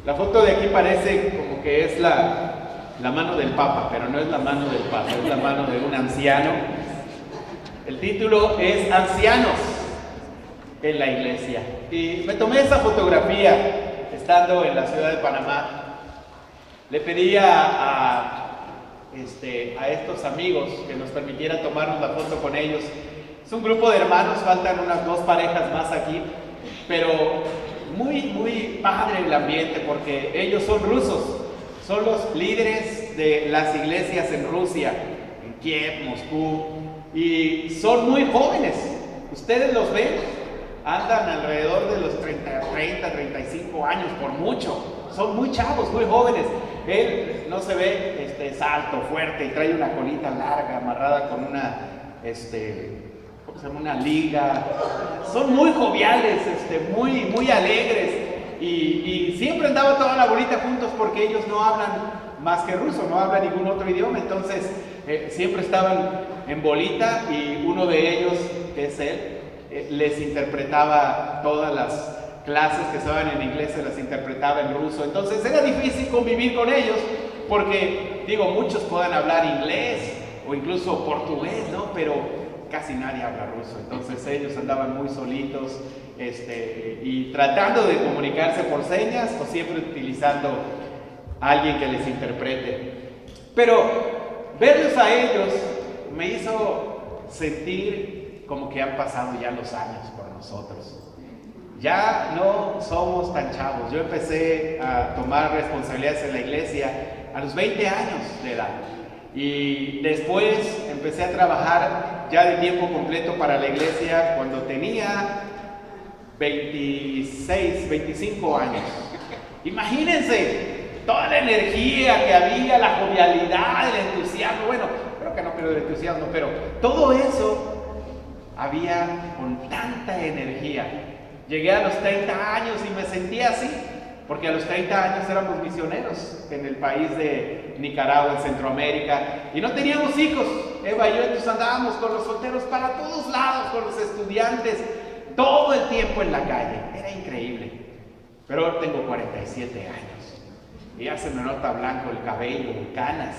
La foto de aquí parece como que es la mano del Papa, pero no es la mano del Papa, es la mano de un anciano. El título es Ancianos en la Iglesia. Y me tomé esa fotografía estando en la ciudad de Panamá. Le pedí a estos amigos que nos permitieran tomarnos la foto con ellos. Es un grupo de hermanos, faltan unas 2 parejas más aquí, pero muy padre el ambiente porque ellos son rusos, son los líderes de las iglesias en Rusia, en Kiev, Moscú, y son muy jóvenes. Ustedes los ven, andan alrededor de los 30, 35 años por mucho, son muy chavos, muy jóvenes. Él no se ve es alto, fuerte y trae una colita larga amarrada con una ¿cómo se llama? Una liga. Son muy joviales, muy alegres y siempre andaban toda la bolita juntos porque ellos no hablan más que ruso, no hablan ningún otro idioma, entonces siempre estaban en bolita y uno de ellos, que es él, les interpretaba todas las clases que estaban en inglés, se las interpretaba en ruso. Entonces era difícil convivir con ellos porque, muchos puedan hablar inglés o incluso portugués, ¿no? Pero casi nadie habla ruso. Entonces ellos andaban muy solitos y tratando de comunicarse por señas o siempre utilizando a alguien que les interprete. Pero verlos a ellos me hizo sentir como que han pasado ya los años por nosotros. Ya no somos tan chavos. Yo empecé a tomar responsabilidades en la iglesia a los 20 años de edad. Y después empecé a trabajar ya de tiempo completo para la iglesia cuando tenía 26, 25 años. Imagínense toda la energía que había, la jovialidad, el entusiasmo. Bueno, creo que no pierdo el entusiasmo, pero todo eso había con tanta energía. Llegué a los 30 años y me sentía así, porque a los 30 años éramos misioneros en el país de Nicaragua, en Centroamérica, y no teníamos hijos. Eva y yo entonces andábamos con los solteros para todos lados, con los estudiantes, todo el tiempo en la calle. Era increíble. Pero ahora tengo 47 años y ya se me nota blanco el cabello, canas.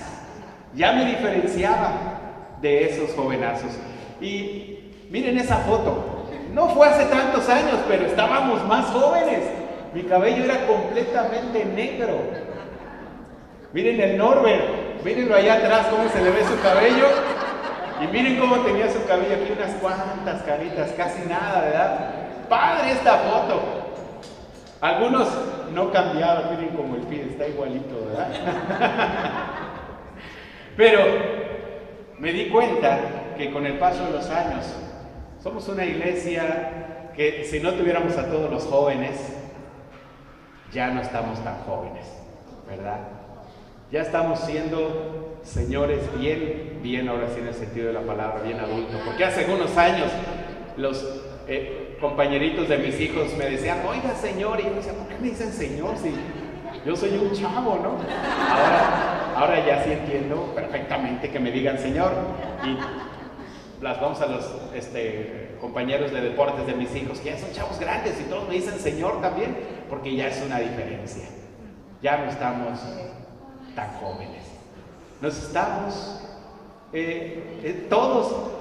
Ya me diferenciaba de esos jovenazos. Y miren esa foto. No fue hace tantos años, pero estábamos más jóvenes. Mi cabello era completamente negro. Miren el Norbert, mírenlo allá atrás, cómo se le ve su cabello. Y miren cómo tenía su cabello aquí, unas cuantas canitas, casi nada, ¿verdad? Padre esta foto. Algunos no cambiaron, miren como el pie está igualito, ¿verdad? Pero me di cuenta que con el paso de los años, somos una iglesia que si no tuviéramos a todos los jóvenes, ya no estamos tan jóvenes, ¿verdad? Ya estamos siendo señores bien, ahora sí en el sentido de la palabra, bien adultos. Porque hace algunos años los compañeritos de mis hijos me decían, oiga señor, y yo decía, ¿por qué me dicen señor si yo soy un chavo, no? Ahora ya sí entiendo perfectamente que me digan señor. Y las vamos a los compañeros de deportes de mis hijos, que ya son chavos grandes y todos me dicen señor también, porque ya es una diferencia. Ya no estamos tan jóvenes. Nos estamos todos.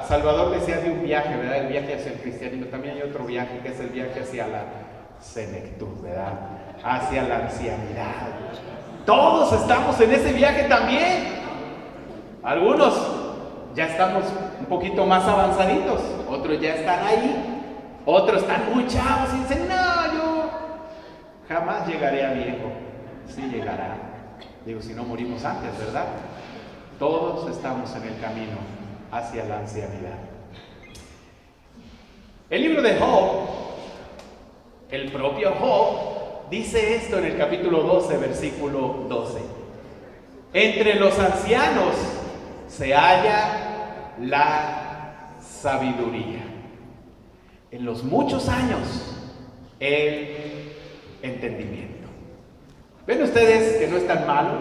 Salvador decía de un viaje, ¿verdad? El viaje hacia el cristianismo. También hay otro viaje que es el viaje hacia la senectud, ¿verdad? Hacia la ancianidad. Todos estamos en ese viaje también. Algunos ya estamos un poquito más avanzaditos, otros ya están ahí, otros están muy chavos y dicen, no, yo jamás llegaré a viejo. Sí llegará. Digo, si no morimos antes, ¿verdad? Todos estamos en el camino hacia la ancianidad. El libro de Job, el propio Job, dice esto en el capítulo 12, versículo 12. Entre los ancianos se halla la sabiduría. En los muchos años, el entendimiento. ¿Ven ustedes que no es tan malo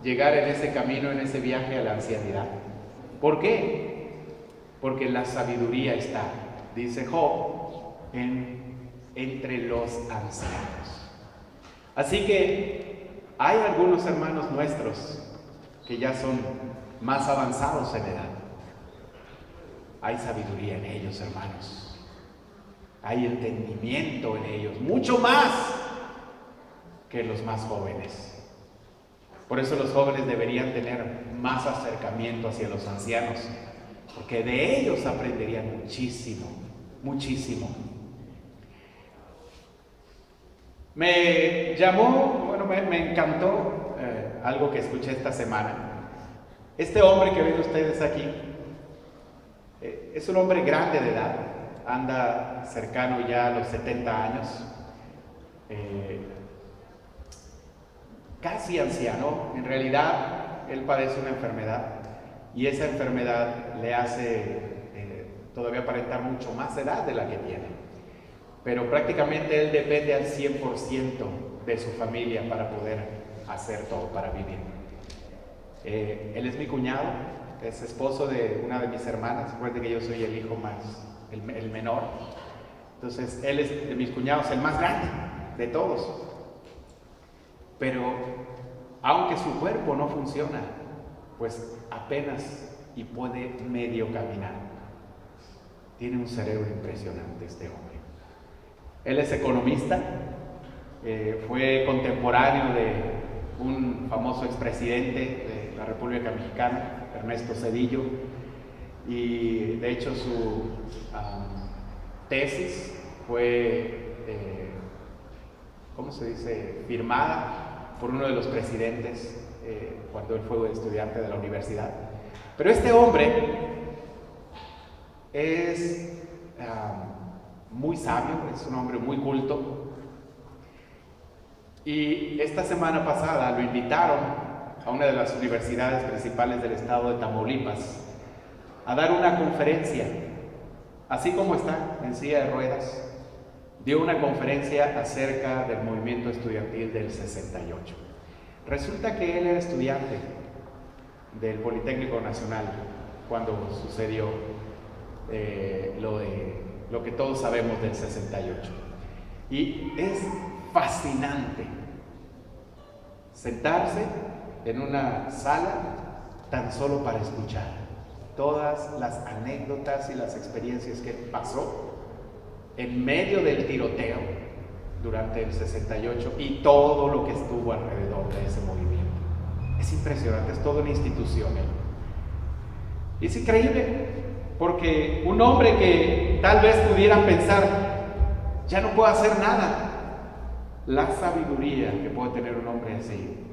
llegar en ese camino, en ese viaje a la ancianidad? ¿Por qué? Porque la sabiduría está, dice Job, entre los ancianos. Así que hay algunos hermanos nuestros que ya son más avanzados en edad. Hay sabiduría en ellos, hermanos. Hay entendimiento en ellos, mucho más que los más jóvenes. Por eso los jóvenes deberían tener más acercamiento hacia los ancianos, porque de ellos aprenderían muchísimo, muchísimo. Me encantó algo que escuché esta semana. Este hombre que ven ustedes aquí es un hombre grande de edad, anda cercano ya a los 70 años, casi anciano. En realidad él padece una enfermedad y esa enfermedad le hace todavía aparentar mucho más edad de la que tiene. Pero prácticamente él depende al 100% de su familia para poder hacer todo, para vivir. Él es mi cuñado, es esposo de una de mis hermanas. Recuerden que yo soy el hijo el menor. Entonces, él es de mis cuñados el más grande de todos. Pero, aunque su cuerpo no funciona, pues apenas y puede medio caminar. Tiene un cerebro impresionante este hombre. Él es economista, fue contemporáneo de un famoso expresidente de la República Mexicana, Ernesto Zedillo, y de hecho su tesis fue, firmada por uno de los presidentes cuando él fue estudiante de la universidad. Pero este hombre es muy sabio, es un hombre muy culto, y esta semana pasada lo invitaron a una de las universidades principales del estado de Tamaulipas a dar una conferencia. Así como está en silla de ruedas, dio una conferencia acerca del movimiento estudiantil del 68. Resulta que él era estudiante del Politécnico Nacional cuando sucedió lo que todos sabemos del 68. Y es fascinante sentarse en una sala tan solo para escuchar todas las anécdotas y las experiencias que pasó en medio del tiroteo durante el 68 y todo lo que estuvo alrededor de ese movimiento. Es impresionante, es toda una institución. Y es increíble, porque un hombre que tal vez pudiera pensar, ya no puedo hacer nada, la sabiduría que puede tener un hombre así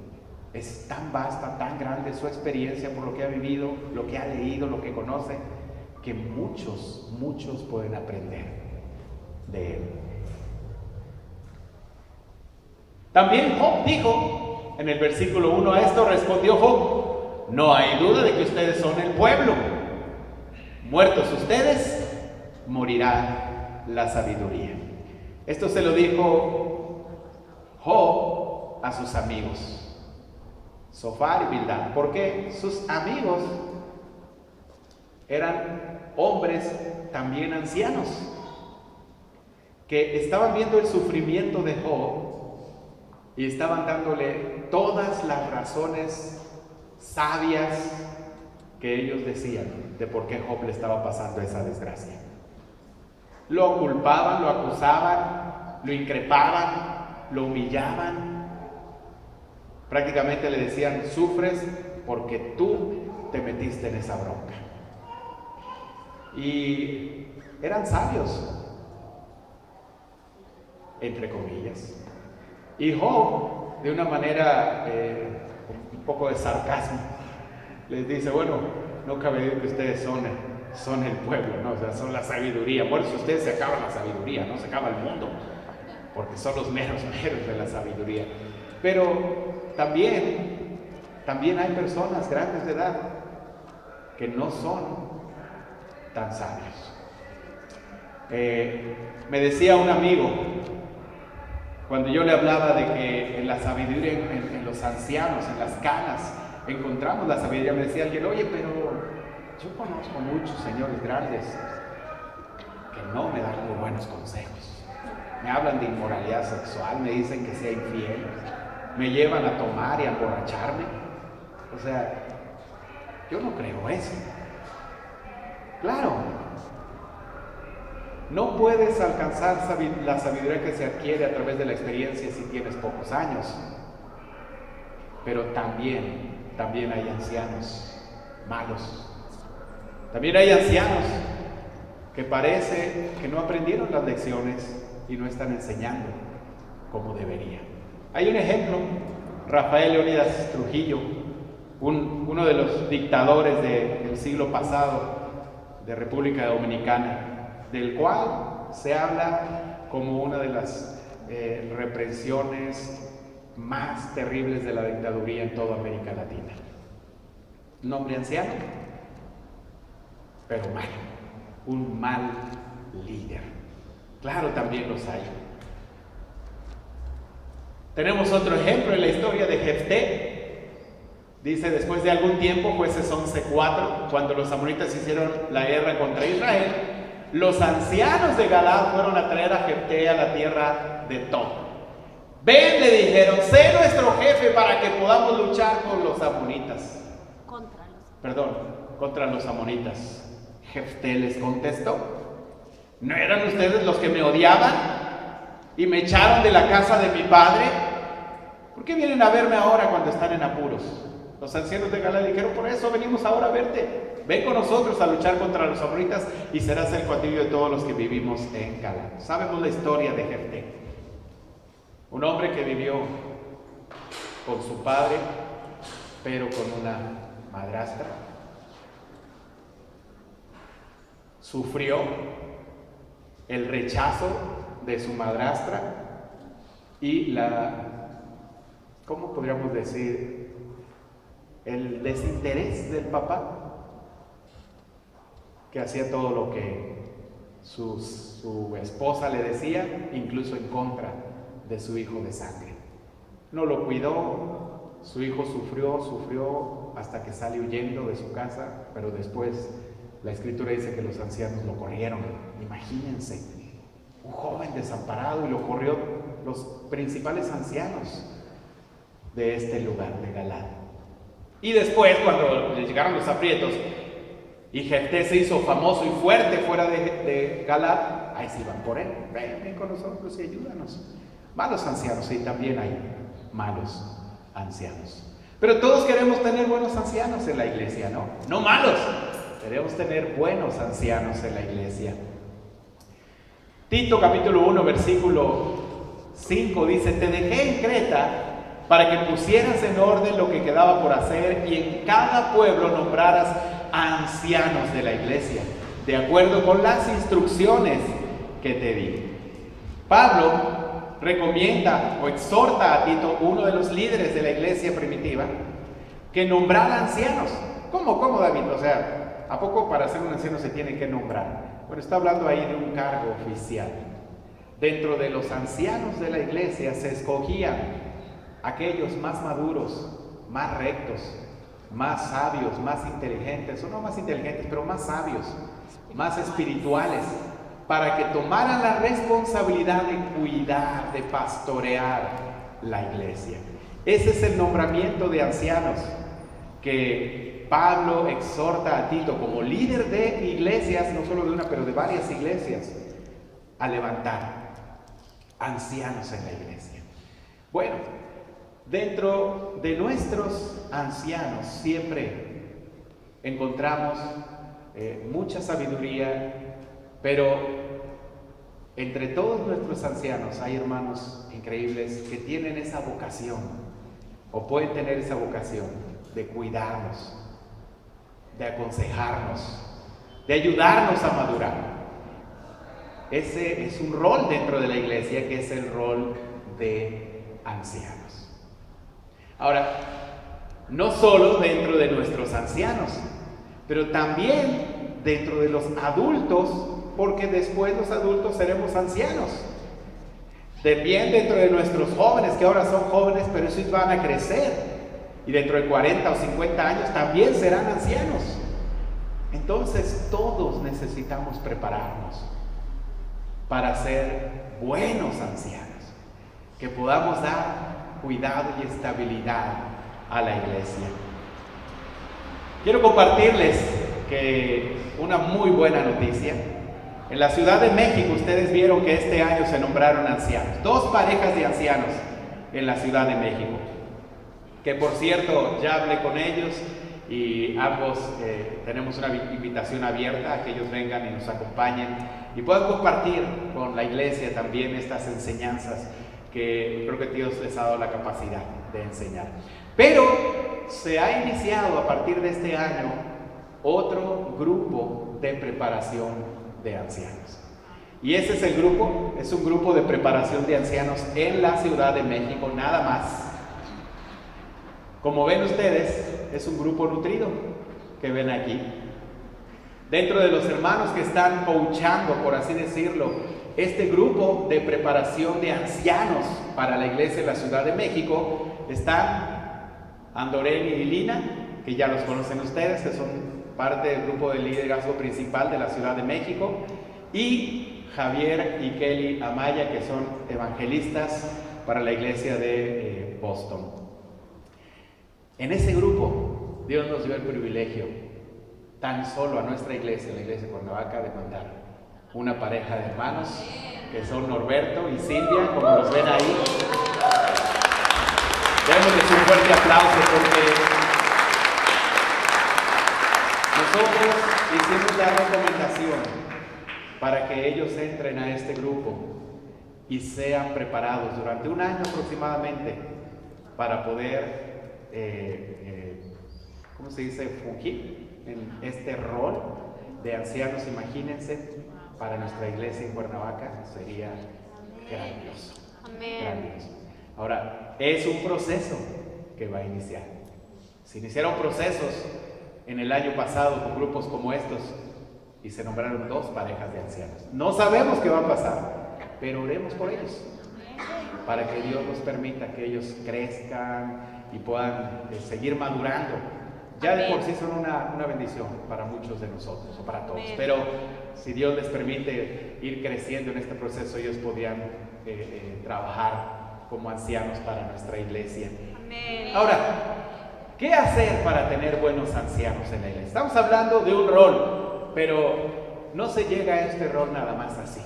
es tan vasta, tan grande, su experiencia por lo que ha vivido, lo que ha leído, lo que conoce, que muchos pueden aprender de él. También Job dijo en el versículo 1, a esto respondió Job: no hay duda de que ustedes son el pueblo. Muertos ustedes, morirá la sabiduría. Esto se lo dijo Job a sus amigos, Zofar y Bildad, porque sus amigos eran hombres también ancianos, que estaban viendo el sufrimiento de Job y estaban dándole todas las razones sabias que ellos decían de por qué Job le estaba pasando esa desgracia. Lo culpaban, lo acusaban, lo increpaban, lo humillaban. Prácticamente le decían: sufres porque tú te metiste en esa bronca. Y eran sabios, entre comillas. Y Job, de una manera un poco de sarcasmo, les dice: bueno, no cabe duda que ustedes son el pueblo, ¿no? O sea, son la sabiduría. Por eso ustedes se acaban la sabiduría, no se acaba el mundo, porque son los meros de la sabiduría. Pero también hay personas grandes de edad que no son tan sabios. Me decía un amigo, cuando yo le hablaba de que en la sabiduría, en los ancianos, en las canas, encontramos la sabiduría, me decía alguien: oye, pero yo conozco muchos señores grandes que no me dan muy buenos consejos. me hablan de inmoralidad sexual, me dicen que sea infiel, me llevan a tomar y a emborracharme. O sea, yo no creo eso. Claro, no puedes alcanzar la sabiduría que se adquiere a través de la experiencia si tienes pocos años. Pero también hay ancianos malos. También hay ancianos que parece que no aprendieron las lecciones y no están enseñando como debería. Hay un ejemplo, Rafael Leónidas Trujillo, uno de los dictadores del siglo pasado de República Dominicana, del cual se habla como una de las represiones más terribles de la dictaduría en toda América Latina. Un hombre anciano, pero malo, un mal líder. Claro, también los hay. Tenemos otro ejemplo en la historia de Jefté. Dice, después de algún tiempo, Jueces 11:4, cuando los amonitas hicieron la guerra contra Israel, los ancianos de Galaad fueron a traer a Jefté a la tierra de Tob. Ven, le dijeron, sé nuestro jefe para que podamos luchar con los amonitas. Contra los amonitas. Jefté les contestó, ¿no eran ustedes los que me odiaban y me echaron de la casa de mi padre? ¿Por qué vienen a verme ahora cuando están en apuros? Los ancianos de Galaad dijeron, por eso venimos ahora a verte. Ven con nosotros a luchar contra los amonitas y serás el cautivo de todos los que vivimos en Galaad. Sabemos la historia de Jefté. Un hombre que vivió con su padre, pero con una madrastra. Sufrió el rechazo de su madrastra y ¿cómo podríamos decir? El desinterés del papá, que hacía todo lo que su esposa le decía, incluso en contra de su hijo de sangre. No lo cuidó, su hijo sufrió hasta que sale huyendo de su casa, pero después la escritura dice que los ancianos lo corrieron. Imagínense, un joven desamparado, y lo corrió los principales ancianos de este lugar de Galaad. Y después, cuando le llegaron los aprietos y Jefté se hizo famoso y fuerte fuera de Galaad, ahí se iban por él. Ven con nosotros y ayúdanos. Malos ancianos, sí, también hay malos ancianos. Pero todos queremos tener buenos ancianos en la iglesia, ¿no? No malos. Queremos tener buenos ancianos en la iglesia. Tito capítulo 1, versículo 5 dice, te dejé en Creta para que pusieras en orden lo que quedaba por hacer y en cada pueblo nombraras ancianos de la iglesia, de acuerdo con las instrucciones que te di. Pablo recomienda o exhorta a Tito, uno de los líderes de la iglesia primitiva, que nombrara ancianos. ¿Cómo, David? O sea, ¿a poco para ser un anciano se tiene que nombrar? Bueno, está hablando ahí de un cargo oficial. Dentro de los ancianos de la iglesia se escogían aquellos más maduros, más rectos, más sabios, más inteligentes, o no más inteligentes, pero más sabios, más espirituales, para que tomaran la responsabilidad de cuidar, de pastorear la iglesia. Ese es el nombramiento de ancianos que Pablo exhorta a Tito como líder de iglesias, no solo de una, pero de varias iglesias, a levantar ancianos en la iglesia. Bueno, dentro de nuestros ancianos siempre encontramos mucha sabiduría, pero entre todos nuestros ancianos hay hermanos increíbles que tienen esa vocación, o pueden tener esa vocación de cuidarnos, de aconsejarnos, de ayudarnos a madurar. Ese es un rol dentro de la iglesia, que es el rol de ancianos. Ahora, no solo dentro de nuestros ancianos, pero también dentro de los adultos, porque después los adultos seremos ancianos. También dentro de nuestros jóvenes, que ahora son jóvenes, pero esos van a crecer. Y dentro de 40 o 50 años también serán ancianos. Entonces todos necesitamos prepararnos para ser buenos ancianos, que podamos dar cuidado y estabilidad a la iglesia. Quiero compartirles que una muy buena noticia. En la Ciudad de México ustedes vieron que este año se nombraron ancianos, 2 parejas de ancianos en la Ciudad de México, que por cierto ya hablé con ellos y ambos tenemos una invitación abierta a que ellos vengan y nos acompañen y puedan compartir con la iglesia también estas enseñanzas que creo que Dios les ha dado la capacidad de enseñar. Pero se ha iniciado a partir de este año otro grupo de preparación de ancianos. Y ese es el grupo, es un grupo de preparación de ancianos en la Ciudad de México, nada más. Como ven ustedes, es un grupo nutrido que ven aquí. Dentro de los hermanos que están coachando, por así decirlo, este grupo de preparación de ancianos para la iglesia de la Ciudad de México, están Andoreni y Lina, que ya los conocen ustedes, que son parte del grupo de liderazgo principal de la Ciudad de México, y Javier y Kelly Amaya, que son evangelistas para la iglesia de Boston. En ese grupo, Dios nos dio el privilegio, tan solo a nuestra iglesia, la iglesia de Cuernavaca, de mandar una pareja de hermanos, que son Norberto y Silvia, como los ven ahí. Démosles un fuerte aplauso porque nosotros hicimos la recomendación para que ellos entren a este grupo y sean preparados durante un año aproximadamente para poder, ¿cómo se dice?, fungir en este rol de ancianos. Imagínense, para nuestra iglesia en Cuernavaca sería grandioso. Grandioso. Ahora, es un proceso que va a iniciar. Se iniciaron procesos en el año pasado con grupos como estos y se nombraron 2 parejas de ancianos. No sabemos qué va a pasar, pero oremos por ellos para que Dios nos permita que ellos crezcan y puedan seguir madurando. Ya de por sí son una bendición para muchos de nosotros o para todos, pero si Dios les permite ir creciendo en este proceso, ellos podrían trabajar como ancianos para nuestra iglesia. Ahora, ¿qué hacer para tener buenos ancianos en la iglesia? Estamos hablando de un rol, pero no se llega a este rol nada más así.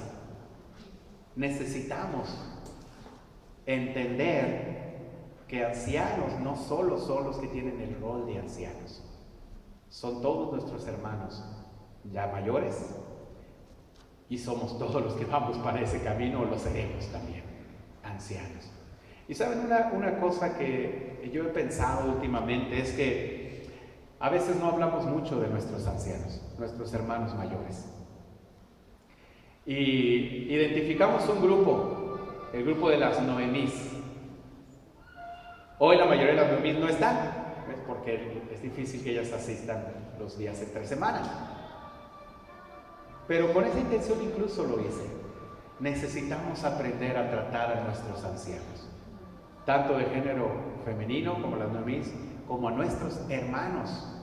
Necesitamos entender que ancianos no solo son los que tienen el rol de ancianos, son todos nuestros hermanos ya mayores y somos todos los que vamos para ese camino, o lo seremos también, ancianos. Y saben, una cosa que yo he pensado últimamente es que a veces no hablamos mucho de nuestros ancianos, nuestros hermanos mayores. Y identificamos un grupo, el grupo de las Noemís. Hoy la mayoría de las Noemís no están, porque es difícil que ellas asistan los días entre semanas. Pero con esa intención incluso lo hice. Necesitamos aprender a tratar a nuestros ancianos, tanto de género femenino como las Noemís, como a nuestros hermanos,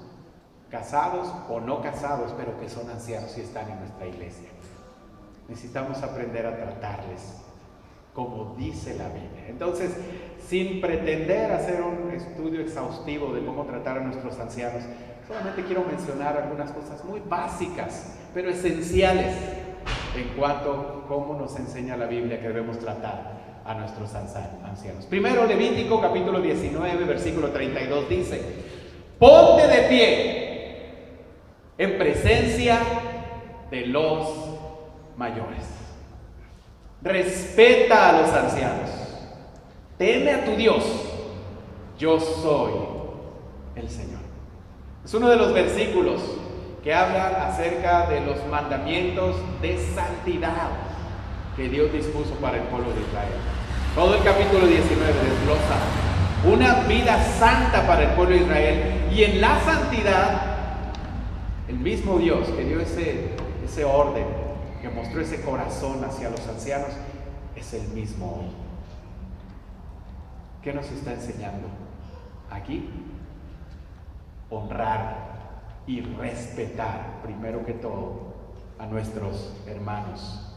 casados o no casados, pero que son ancianos y están en nuestra iglesia. Necesitamos aprender a tratarles como dice la Biblia. Entonces, sin pretender hacer un estudio exhaustivo de cómo tratar a nuestros ancianos, solamente quiero mencionar algunas cosas muy básicas, pero esenciales en cuanto a cómo nos enseña la Biblia que debemos tratar a nuestros ancianos. Primero, Levítico capítulo 19, versículo 32 dice: ponte de pie en presencia de los mayores. Respeta a los ancianos. Teme a tu Dios. Yo soy el Señor. Es uno de los versículos que habla acerca de los mandamientos de santidad que Dios dispuso para el pueblo de Israel. Todo el capítulo 19 desglosa una vida santa para el pueblo de Israel, y en la santidad el mismo Dios que dio ese orden, que mostró ese corazón hacia los ancianos, es el mismo hoy. ¿Qué nos está enseñando aquí? Honrar y respetar, primero que todo, a nuestros hermanos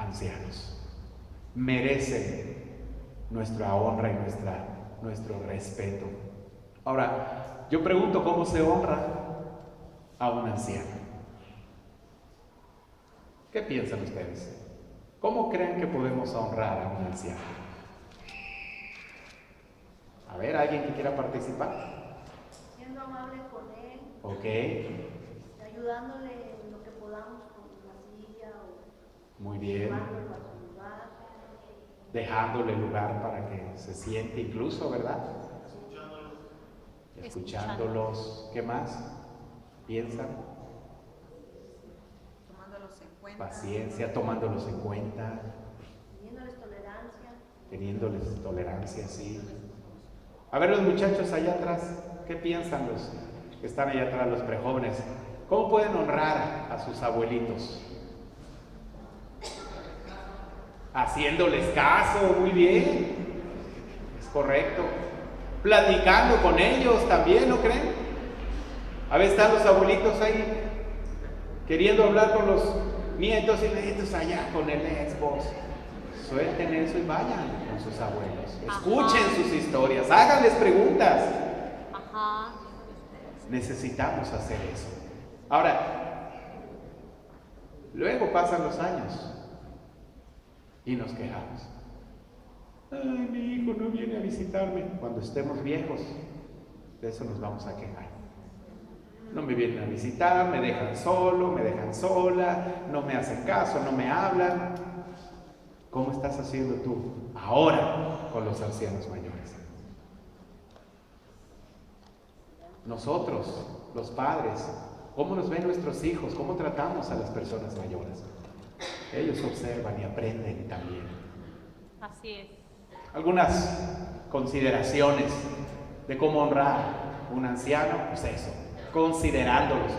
ancianos. Merecen nuestra honra y nuestro respeto. Ahora, yo pregunto, ¿cómo se honra a un anciano? ¿Qué piensan ustedes? ¿Cómo creen que podemos honrar a un anciano? A ver, ¿alguien que quiera participar? Siendo amable con él. Ok. Ayudándole en lo que podamos con la silla o muy bien. llevándolo a su lugar. Dejándole lugar para que se siente incluso, ¿verdad? Escuchándolos. ¿Qué más? ¿Piensan? Tomándolos en cuenta. Paciencia, tomándolos en cuenta. Teniéndoles tolerancia. Teniéndoles tolerancia, sí. A ver, los muchachos allá atrás, ¿qué piensan los que están allá atrás, los prejóvenes? ¿Cómo pueden honrar a sus abuelitos? Haciéndoles caso, muy bien. Es correcto. Platicando con ellos también, ¿no creen? A veces están los abuelitos ahí queriendo hablar con los nietos y nietos allá con el Xbox. Suelten eso y vayan con sus abuelos. Escuchen sus historias, háganles preguntas. Necesitamos hacer eso. Ahora, luego pasan los años y nos quejamos. Ay, mi hijo no viene a visitarme. Cuando estemos viejos, de eso nos vamos a quejar. No me vienen a visitar, me dejan solo, me dejan sola, no me hacen caso, no me hablan. ¿Cómo estás haciendo tú ahora con los ancianos mayores? Nosotros, los padres, ¿cómo nos ven nuestros hijos? ¿Cómo tratamos a las personas mayores? Ellos observan y aprenden también. Así es. Algunas consideraciones de cómo honrar a un anciano, pues eso, considerándolos,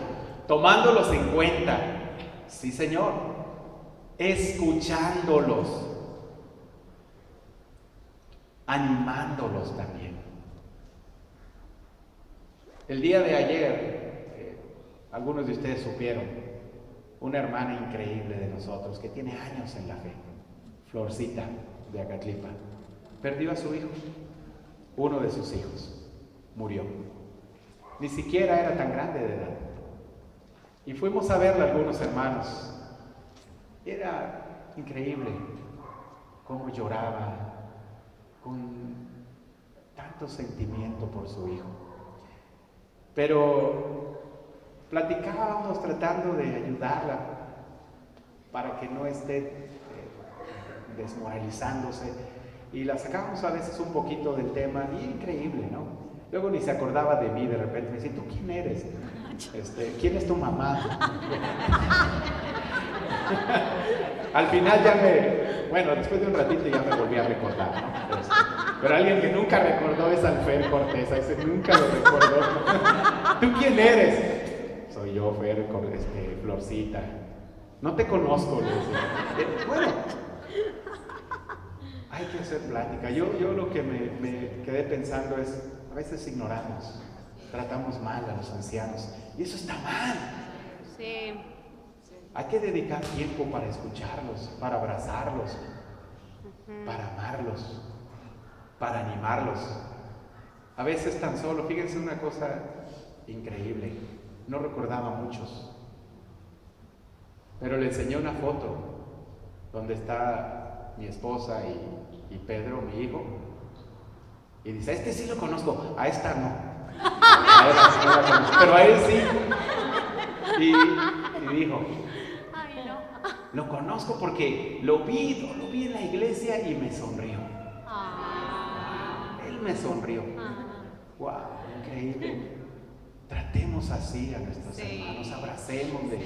tomándolos en cuenta. Sí, Señor. Escuchándolos, animándolos también. El día de ayer, algunos de ustedes supieron, una hermana increíble de nosotros que tiene años en la fe, Florcita de Acatlipa, perdió a su hijo. Uno de sus hijos murió. Ni siquiera era tan grande de edad. Y fuimos a verla algunos hermanos. Era increíble cómo lloraba con tanto sentimiento por su hijo. Pero platicábamos tratando de ayudarla para que no esté desmoralizándose, y la sacábamos a veces un poquito del tema, y increíble, ¿no? Luego ni se acordaba de mí, de repente me decía, ¿tú quién eres? ¿Quién es tu mamá? Al final bueno, después de un ratito ya me volví a recordar, ¿no? Pero alguien que nunca recordó es Alfer Cortés, ese nunca lo recordó. ¿Tú quién eres? Soy yo, Fer, Florcita. No te conozco, le decía. Bueno, hay que hacer plática. Yo lo que me quedé pensando es, a veces ignoramos, tratamos mal a los ancianos, y eso está mal. Sí. Hay que dedicar tiempo para escucharlos, para abrazarlos, para amarlos, para animarlos. A veces tan solo, fíjense una cosa increíble, no recordaba a muchos, pero le enseñé una foto donde está mi esposa y Pedro, mi hijo, y dice, a este sí lo conozco, a esta no. A él sí no la conozco, pero a él sí. Y dijo, lo conozco porque lo vi en la iglesia y me sonrió. Él me sonrió. Wow, increíble. Tratemos así a nuestros hermanos, abracémosles,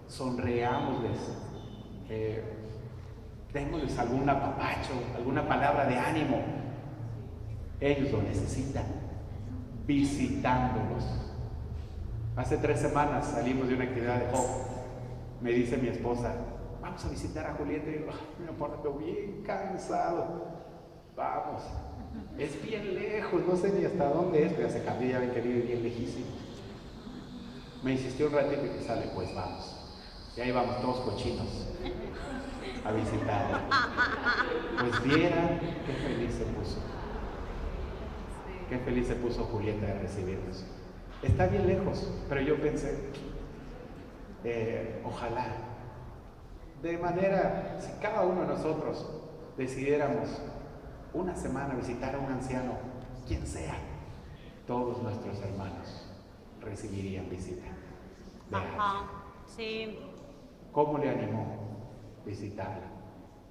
sonreámosles, démosles algún apapacho, alguna palabra de ánimo. Ellos lo necesitan, visitándolos. Hace 3 semanas salimos de una actividad de Hope. Me dice mi esposa, vamos a visitar a Julieta. Y digo, me pongo bien cansado. Vamos. Es bien lejos, no sé ni hasta dónde es, pero se cambió, ya ven que vive bien lejísimo. Me insistió un ratito y que sale, pues vamos. Y ahí vamos, todos cochinos. a visitarla. Pues vieran qué feliz se puso. Qué feliz se puso Julieta de recibirnos. Está bien lejos, pero yo pensé, ojalá, de manera, si cada uno de nosotros decidiéramos una semana visitar a un anciano, quien sea, todos nuestros hermanos recibirían visita. Ajá, sí. ¿Cómo le animó visitarla?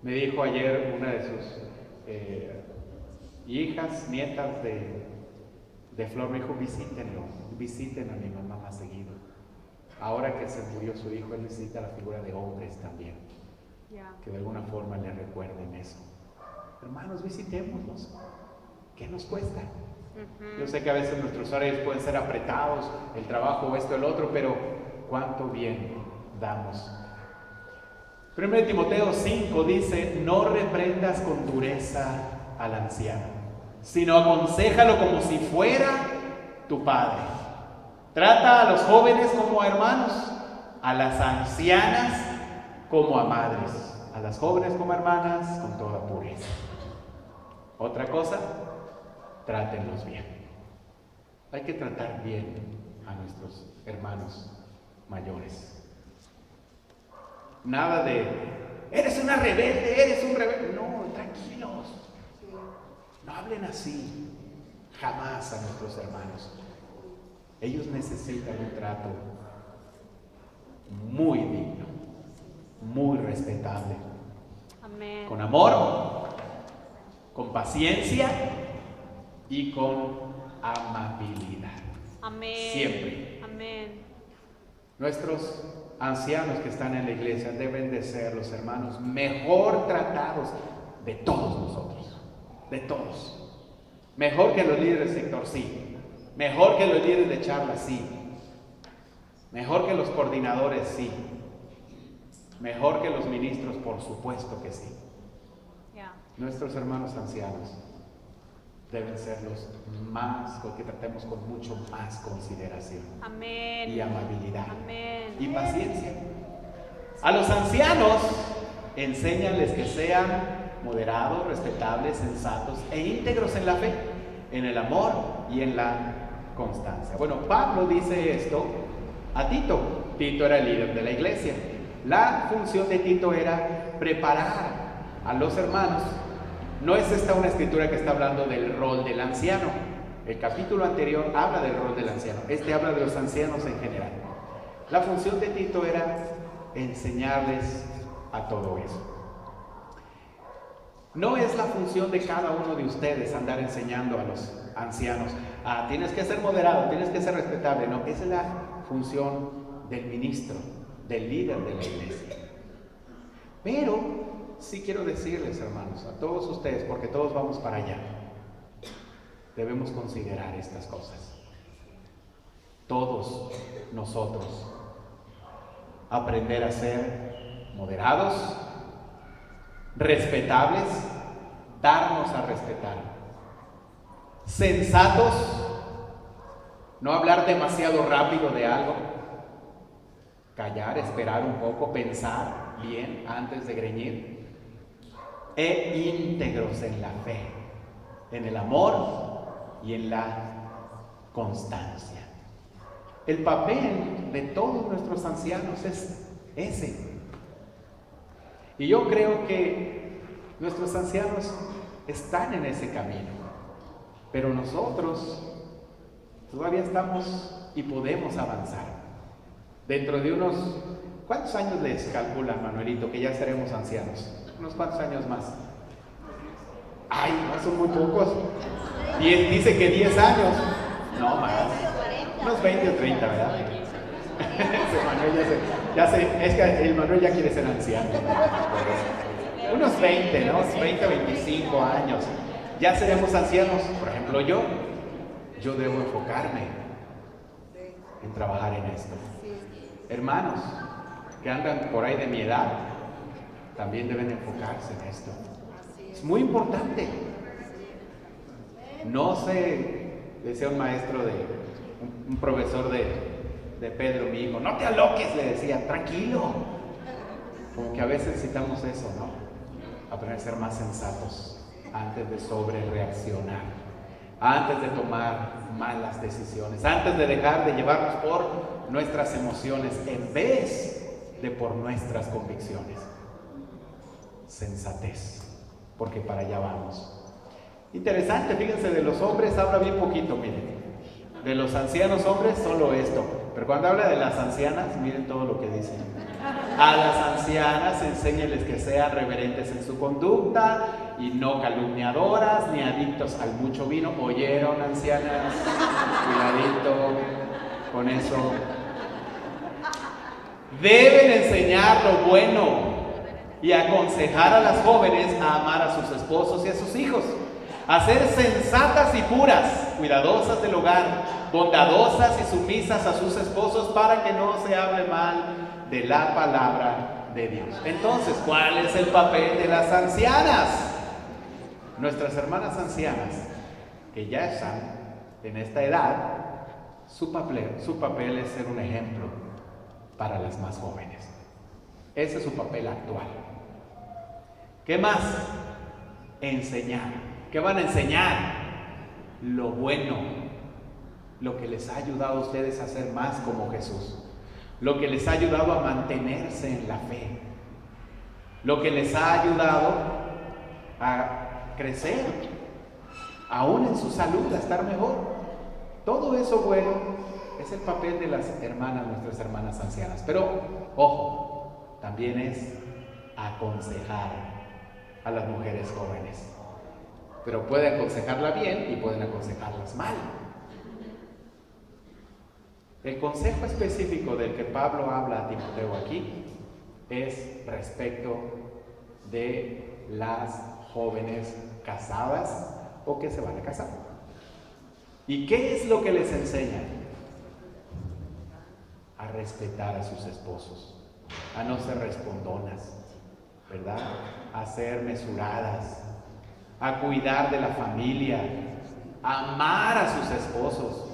Me dijo ayer una de sus hijas, nietas de Flor, me dijo, visiten a mi mamá más seguido. Ahora que se murió su hijo, él necesita la figura de hombres también, que de alguna forma le recuerden eso. Hermanos, visitémoslos. ¿Qué nos cuesta? Yo sé que a veces nuestros horarios pueden ser apretados, el trabajo, esto, el otro, pero cuánto bien damos. 1 Timoteo 5 dice, no reprendas con dureza al anciano, sino aconséjalo como si fuera tu padre. Trata a los jóvenes como a hermanos, a las ancianas como a madres, a las jóvenes como hermanas con toda pureza. Otra cosa, trátenlos bien. Hay que tratar bien a nuestros hermanos mayores. Nada de, eres una rebelde, eres un rebelde. No, tranquilos. No hablen así jamás a nuestros hermanos. Ellos necesitan un trato muy digno, muy respetable. Amén. Con amor, con paciencia y con amabilidad. Amén. Siempre. Amén. Nuestros ancianos que están en la iglesia deben de ser los hermanos mejor tratados de todos nosotros, de todos. Mejor que los líderes de sector, sí. Mejor que los líderes de charla, sí. Mejor que los coordinadores, sí. Mejor que los ministros, por supuesto que sí. Nuestros hermanos ancianos deben ser los más, que tratemos con mucho más consideración. Amén. Y amabilidad. Amén. Y paciencia. A los ancianos, enséñales que sean moderados, respetables, sensatos e íntegros en la fe, en el amor y en la constancia. Bueno, Pablo dice esto a Tito. Tito era el líder de la iglesia. La función de Tito era preparar a los hermanos. No es esta una escritura que está hablando del rol del anciano. El capítulo anterior habla del rol del anciano. Este habla de los ancianos en general. La función de Tito era enseñarles a todo eso. No es la función de cada uno de ustedes andar enseñando a los ancianos. Tienes que ser moderado, tienes que ser respetable. No, esa es la función del ministro, del líder de la iglesia. Pero sí quiero decirles, hermanos, a todos ustedes, porque todos vamos para allá, debemos considerar estas cosas. Todos nosotros aprender a ser moderados, respetables, darnos a respetar, sensatos, no hablar demasiado rápido de algo, callar, esperar un poco, pensar bien antes de greñir, e íntegros en la fe, en el amor y en la constancia. El papel de todos nuestros ancianos es ese. Y yo creo que nuestros ancianos están en ese camino, pero nosotros todavía estamos y podemos avanzar. Dentro de unos, ¿cuántos años les calcula, Manuelito, que ya seremos ancianos? ¿Unos cuantos años más? Ay, no son muy pocos. Dice que 10 años. No más. Unos 20 o 30, ¿verdad? Ese Manuel es que el Manuel ya quiere ser anciano. Unos 20, ¿no? 20 o 25 años. Ya seremos ancianos. Por ejemplo, yo debo enfocarme en trabajar en esto. Hermanos que andan por ahí de mi edad también deben enfocarse en esto. Es muy importante. No se, decía un maestro un profesor de Pedro, mi hijo, no te aloques, le decía, tranquilo. Como que a veces necesitamos eso, ¿no? Aprender a ser más sensatos antes de sobre reaccionar, antes de tomar malas decisiones, antes de dejar de llevarnos por nuestras emociones en vez de por nuestras convicciones. Sensatez, porque para allá vamos. Interesante, fíjense, de los hombres habla bien poquito, miren. De los ancianos hombres solo esto, pero cuando habla de las ancianas, miren todo lo que dice. A las ancianas enséñeles que sean reverentes en su conducta y no calumniadoras ni adictos al mucho vino. ¿Oyeron, ancianas? Cuidadito con eso. Deben enseñar lo bueno y aconsejar a las jóvenes a amar a sus esposos y a sus hijos, a ser sensatas y puras, cuidadosas del hogar, bondadosas y sumisas a sus esposos para que no se hable mal de la palabra de Dios. Entonces, ¿cuál es el papel de las ancianas? Nuestras hermanas ancianas, que ya están en esta edad, su papel es ser un ejemplo para las más jóvenes. Ese es su papel actual. ¿Qué más? Enseñar. ¿Qué van a enseñar? Lo bueno, lo que les ha ayudado a ustedes a ser más como Jesús, lo que les ha ayudado a mantenerse en la fe, lo que les ha ayudado a crecer, aún en su salud, a estar mejor. Todo eso bueno es el papel de las hermanas, nuestras hermanas ancianas. Pero, ojo, también es aconsejar a las mujeres jóvenes. Pero puede aconsejarla bien y pueden aconsejarlas mal. El consejo específico del que Pablo habla a Timoteo aquí es respecto de las jóvenes casadas o que se van a casar. ¿Y qué es lo que les enseña? A respetar a sus esposos, a no ser respondonas, ¿verdad? A ser mesuradas, a cuidar de la familia, a amar a sus esposos.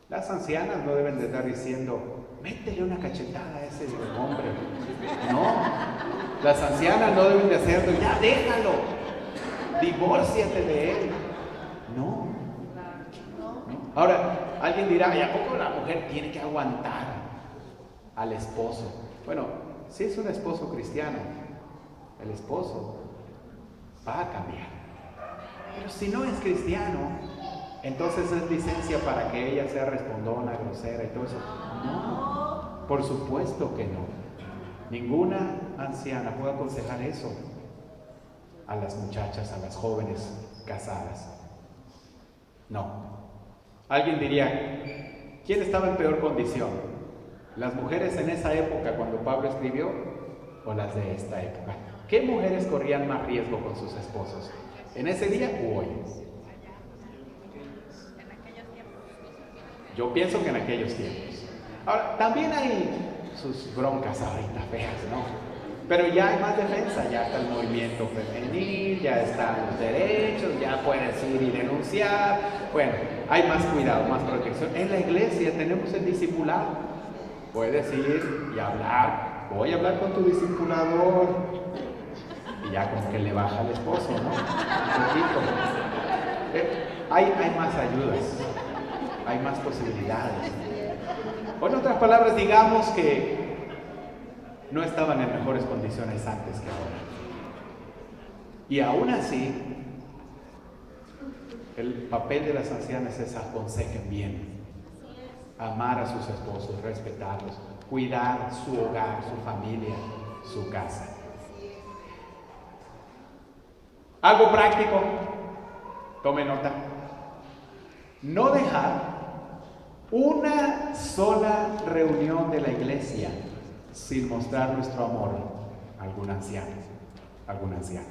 Las ancianas no deben de estar diciendo, métele una cachetada a ese hombre. No, las ancianas no deben de hacerlo, ya déjalo, divórciate de él. No. Ahora, alguien dirá, ¿y a poco la mujer tiene que aguantar al esposo? Bueno, si es un esposo cristiano, el esposo va a cambiar. Pero si no es cristiano, entonces es licencia para que ella sea respondona, grosera y todo eso. No, por supuesto que no. Ninguna anciana puede aconsejar eso a las muchachas, a las jóvenes casadas. No. Alguien diría, ¿quién estaba en peor condición? ¿Las mujeres en esa época cuando Pablo escribió o las de esta época? ¿Qué mujeres corrían más riesgo con sus esposos? ¿En ese día u hoy? Yo pienso que en aquellos tiempos. Ahora, también hay sus broncas ahorita feas, ¿no? Pero ya hay más defensa, ya está el movimiento femenil, ya están los derechos, ya puedes ir y denunciar. Bueno, hay más cuidado, más protección. En la iglesia tenemos el discipulado. Puedes ir y hablar. Voy a hablar con tu discipulador. Y ya como que le baja al esposo, ¿no? Un poquito. Hay más ayudas. Hay más posibilidades. O en otras palabras, digamos que no estaban en mejores condiciones antes que ahora. Y aún así, el papel de las ancianas es aconsejen bien, amar a sus esposos, respetarlos, cuidar su hogar, su familia, su casa. Algo práctico, tome nota. No dejar una sola reunión de la iglesia sin mostrar nuestro amor a algún anciano, alguna anciana.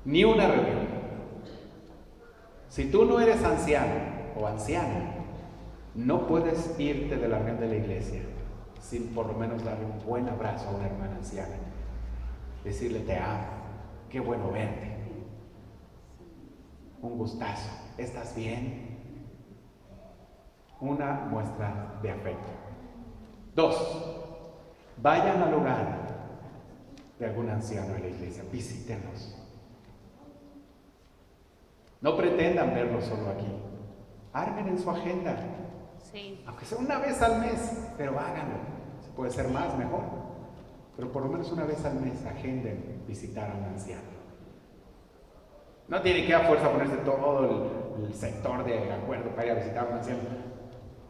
Ni una reunión. Si tú no eres anciano o anciana, no puedes irte de la reunión de la iglesia sin por lo menos darle un buen abrazo a una hermana anciana. Decirle te amo, qué bueno verte. Un gustazo, ¿estás bien? Una muestra de afecto. 2. Vayan al hogar de algún anciano de la iglesia, visítenlos. No pretendan verlos solo aquí. Armen en su agenda, Sí. aunque sea una vez al mes, pero háganlo. Si puede ser más, mejor. Pero por lo menos una vez al mes agenden visitar a un anciano. No tiene que a fuerza ponerse todo el sector de acuerdo para ir a visitar a un anciano.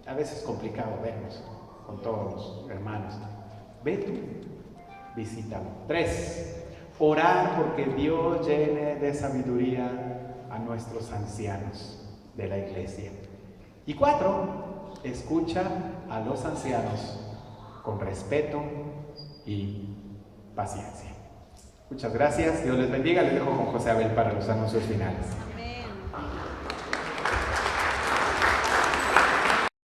A veces es complicado vernos con todos los hermanos. Ve tú, visítalo. 3. Orar porque Dios llene de sabiduría a nuestros ancianos de la iglesia. Y 4. Escucha a los ancianos con respeto y paciencia. Muchas gracias, Dios les bendiga. Les dejo con José Abel para los anuncios finales.